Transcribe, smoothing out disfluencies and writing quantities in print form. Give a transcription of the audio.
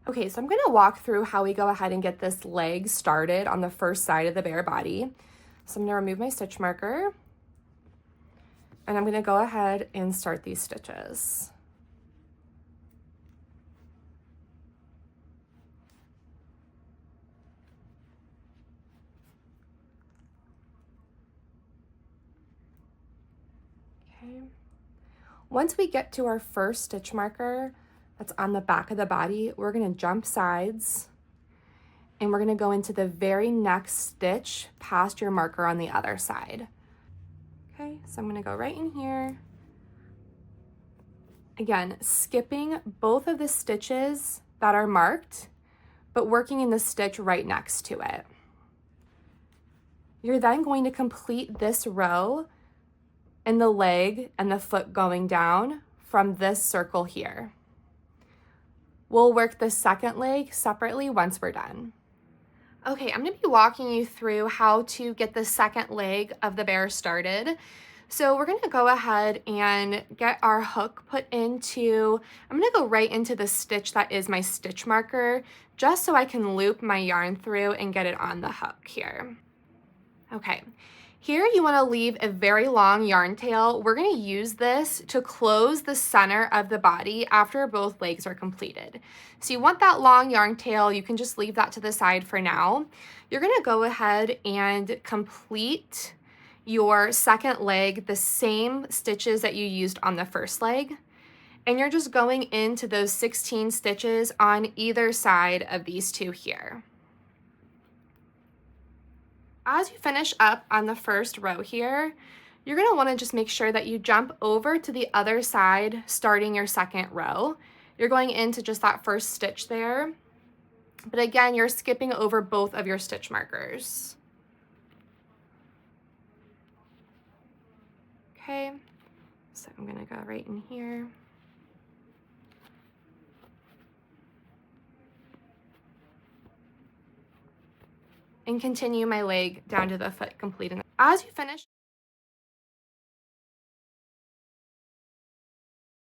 Okay, so I'm gonna walk through how we go ahead and get this leg started on the first side of the bare body. So I'm gonna remove my stitch marker, and I'm gonna go ahead and start these stitches. Okay. Once we get to our first stitch marker that's on the back of the body, we're gonna jump sides and we're gonna go into the very next stitch past your marker on the other side. Okay, so I'm gonna go right in here. Again, skipping both of the stitches that are marked, but working in the stitch right next to it. You're then going to complete this row and the leg and the foot going down from this circle here. We'll work the second leg separately once we're done. Okay, I'm gonna be walking you through how to get the second leg of the bear started. So we're gonna go ahead and get our hook put into, I'm gonna go right into the stitch that is my stitch marker, just so I can loop my yarn through and get it on the hook here. Okay, here you wanna leave a very long yarn tail. We're gonna use this to close the center of the body after both legs are completed. So you want that long yarn tail, you can just leave that to the side for now. You're gonna go ahead and complete your second leg, the same stitches that you used on the first leg. And you're just going into those 16 stitches on either side of these two here. As you finish up on the first row here, you're gonna wanna just make sure that you jump over to the other side, starting your second row. You're going into just that first stitch there, but again, you're skipping over both of your stitch markers. Okay, so I'm gonna go right in here. And continue my leg down to the foot completing. As you finish